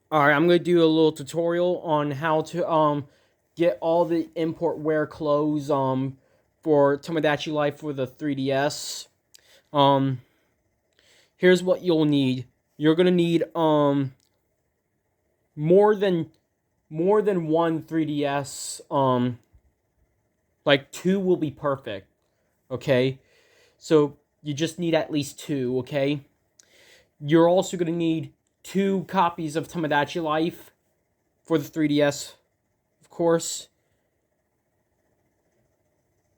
Alright, I'm going to do a little tutorial on how to get all the import wear clothes for Tomodachi Life for the 3DS. Um Here's what you'll need. You're going to need more than one 3DS. Like two will be perfect, okay? So you just need at least two, okay? You're also going to need two copies of Tomodachi Life for the 3DS, of course.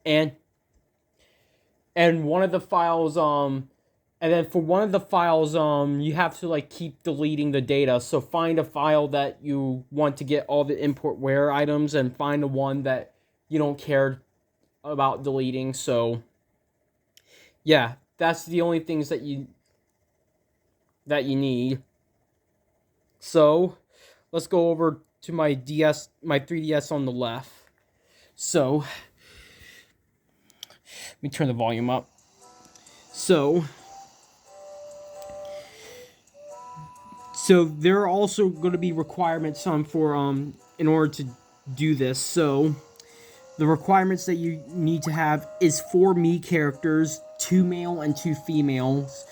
And one of the files and then for one of the files you have to like keep deleting the data. So find a file that you want to get all the import wear items and find the one that you don't care about deleting. So yeah, that's the only things that you need. So let's go over to my 3DS on the left. So let me turn the volume up. So there are also going to be requirements for in order to do this. So the requirements that you need to have is 4 me characters, 2 male and 2 females.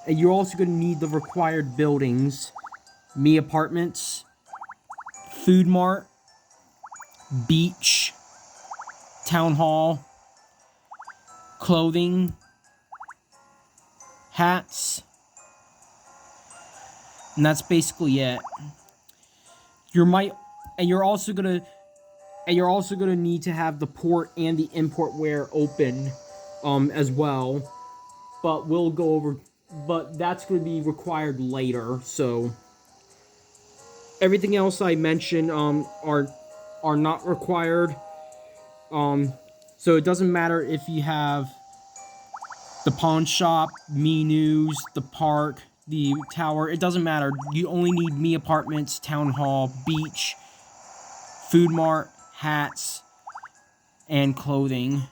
And you're also going to need the required buildings: me apartments, food mart, beach, town hall, clothing, hats, and that's basically it. You might, and you're also gonna need to have the port and the import wear open, as well. But we'll go over. But that's going to be required later. So everything else I mentioned are not required. So it doesn't matter if you have the pawn shop, me news, the park, the tower. It doesn't matter. You only need me apartments, town hall, beach, food mart, hats, and clothing.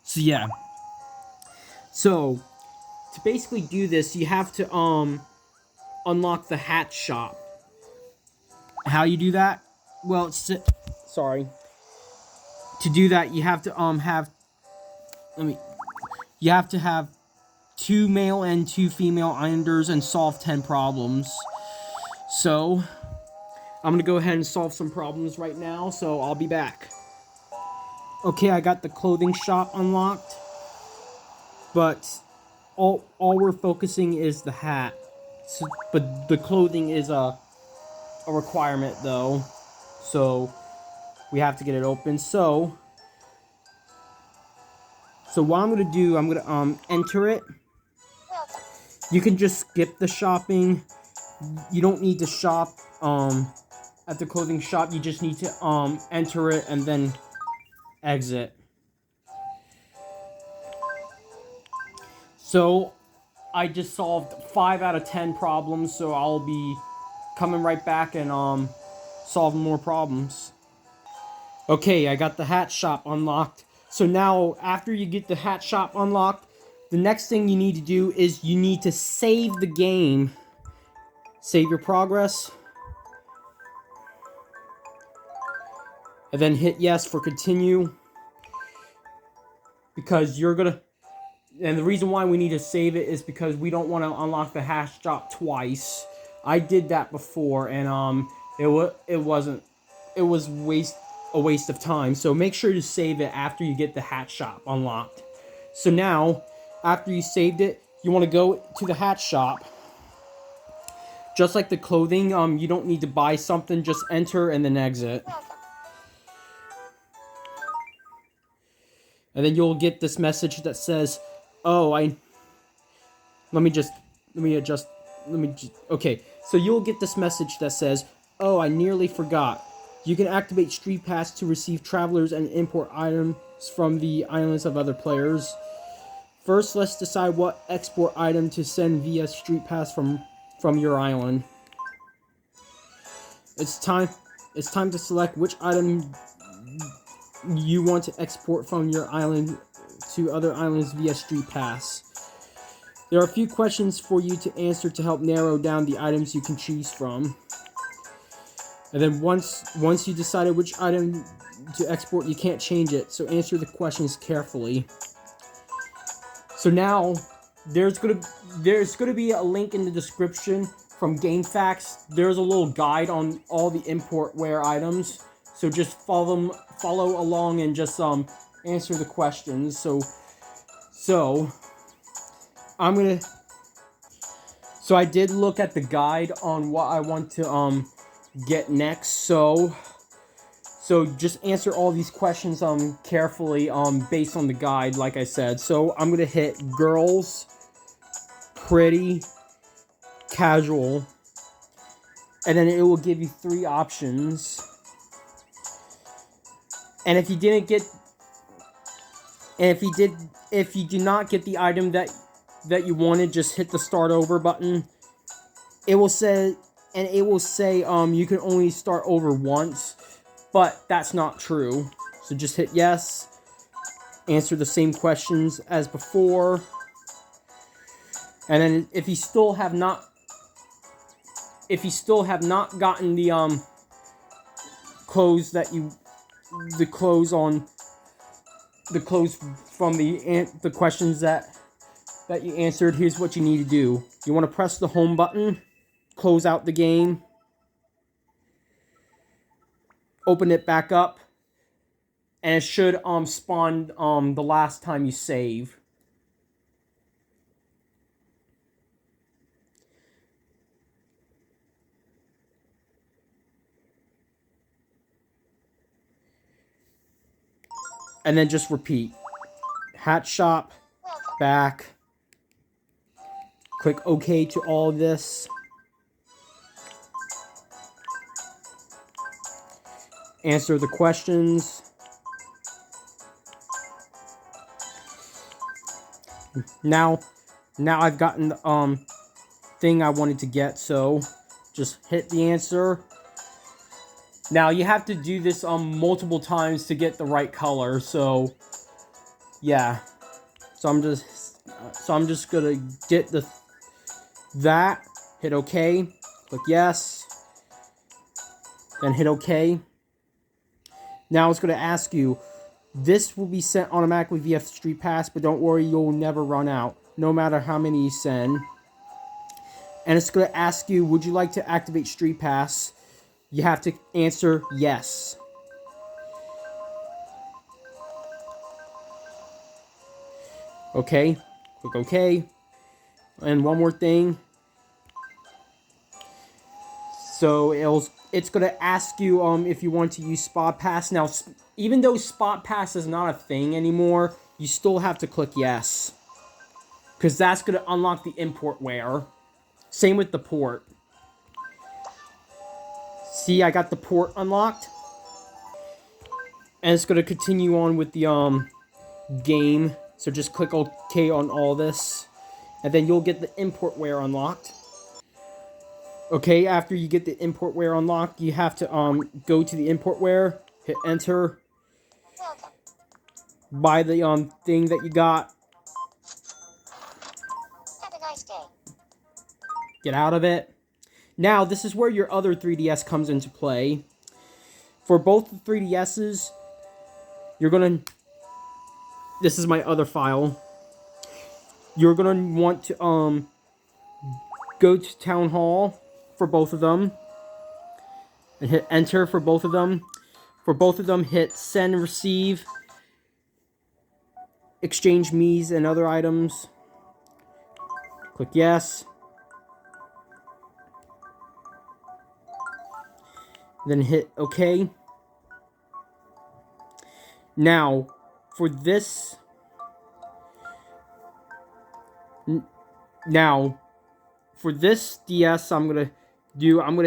So yeah. So to basically do this, you have to unlock the hat shop. How you do that? Well, sorry. To do that, you have to you have to have 2 male and 2 female islanders and solve 10 problems. So I'm gonna go ahead and solve some problems right now, so I'll be back. Okay, I got the clothing shop unlocked, but all we're focusing is the hat. So, but the clothing is a requirement though, so we have to get it open. So what I'm gonna do, I'm gonna enter it. You can just skip the shopping. You don't need to shop at the clothing shop. You just need to enter it and then exit. So I just solved 5 out of 10 problems, so I'll be coming right back and solving more problems. Okay, I got the hat shop unlocked. So now, after you get the hat shop unlocked, the next thing you need to do is you need to save the game. Save your progress. And then hit yes for continue. Because you're gonna... And the reason why we need to save it is because we don't want to unlock the hat shop twice. I did that before, and it was a waste of time. So make sure to save it after you get the hat shop unlocked. So now, after you saved it, you want to go to the hat shop. Just like the clothing, you don't need to buy something, just enter and then exit. And then you'll get this message that says, "Oh, okay." So you'll get this message that says, "Oh, I nearly forgot. You can activate Street Pass to receive travelers and import items from the islands of other players. First, let's decide what export item to send via Street Pass from your island. It's time to select which item you want to export from your island to other islands via Street Pass. There are a few questions for you to answer to help narrow down the items you can choose from. And then once you decided which item to export, you can't change it. So answer the questions carefully. So now there's gonna be a link in the description from GameFAQs. There's a little guide on all the importware items. So just follow along and just answer the questions. So I did look at the guide on what I want to get next. So just answer all these questions carefully based on the guide, like I said. So I'm gonna hit girls, pretty, casual, and then it will give you 3 options. And if you didn't get, and if you do not get the item that you wanted, just hit the start over button. It will say you can only start over once, but that's not true. So just hit yes, answer the same questions as before, and then if you still have not gotten the clothes from the questions that you answered, here's what you need to do. You want to press the home button, close out the game, open it back up, and it should spawn the last time you save. And then just repeat. Hat shop, back. Click OK to all of this. Answer the questions. Now I've gotten the thing I wanted to get, so just hit the answer. Now you have to do this multiple times to get the right color, so yeah. So I'm just gonna get that, hit OK, click yes, then hit OK. Now it's gonna ask you, this will be sent automatically via Street Pass, but don't worry, you'll never run out, no matter how many you send. And it's gonna ask you, would you like to activate Street Pass? You have to answer yes. Okay, click OK. And one more thing. So it's gonna ask you if you want to use Spot Pass. Now, even though Spot Pass is not a thing anymore, you still have to click yes, because that's gonna unlock the importware. Same with the port. See, I got the port unlocked. And it's going to continue on with the game. So just click OK on all this. And then you'll get the importware unlocked. Okay, after you get the importware unlocked, you have to go to the importware, hit enter, buy the thing that you got. Have a nice day. Get out of it. Now, this is where your other 3DS comes into play. For both the 3DSs, you're gonna... This is my other file. You're gonna want to go to Town Hall for both of them. And hit enter for both of them. For both of them, hit send and receive. Exchange Miis and other items. Click yes. Then hit OK. Now, for this... Now, for this DS, I'm gonna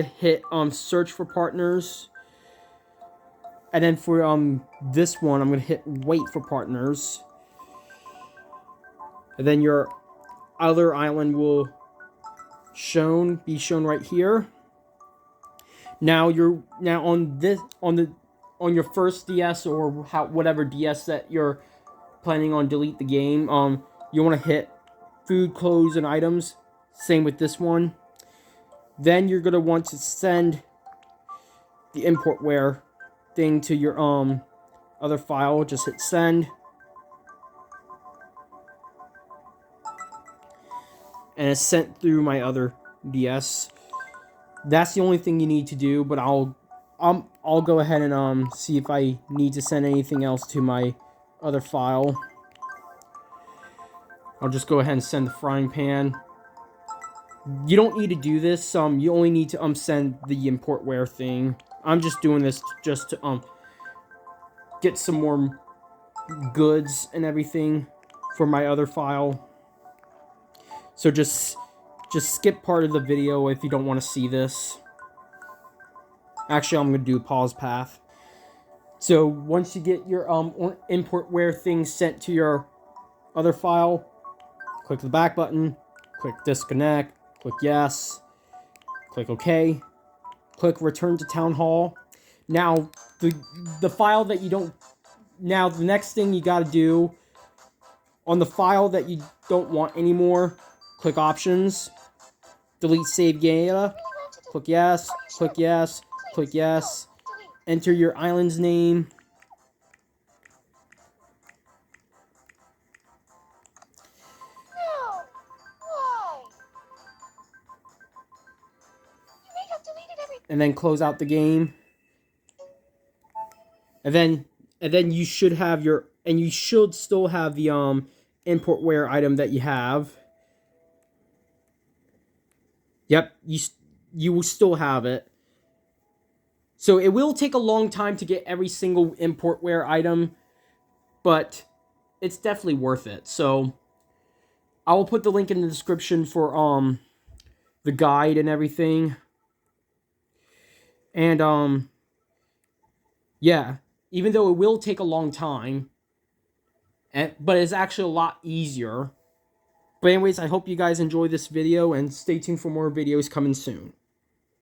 hit search for partners. And then for this one, I'm gonna hit wait for partners. And then your other island will be shown right here. Now on your first DS or whatever DS that you're planning on delete the game, you want to hit food, clothes, and items. Same with this one. Then you're gonna want to send the importware thing to your other file. Just hit send. And it's sent through my other DS. That's the only thing you need to do, but I'll go ahead and see if I need to send anything else to my other file. I'll just go ahead and send the frying pan. You don't need to do this. You only need to send the importware thing. I'm just doing this just to get some more goods and everything for my other file. So just skip part of the video if you don't want to see this. Actually, I'm going to do a pause path. So once you get your importware thing sent to your other file, click the back button, click disconnect, click yes, click OK, click return to town hall. Now the file that you don't, now the next thing you got to do on the file that you don't want anymore, click options, delete save data, click yes, click yes, click yes, enter your island's name. No. Why? You may have deleted everything. And then close out the game. And then you should have your, and you should still have the importware item that you have. Yep, you will still have it. So it will take a long time to get every single importware item, but it's definitely worth it. So I will put the link in the description for the guide and everything. And yeah, even though it will take a long time, but it's actually a lot easier. But anyways, I hope you guys enjoy this video and stay tuned for more videos coming soon.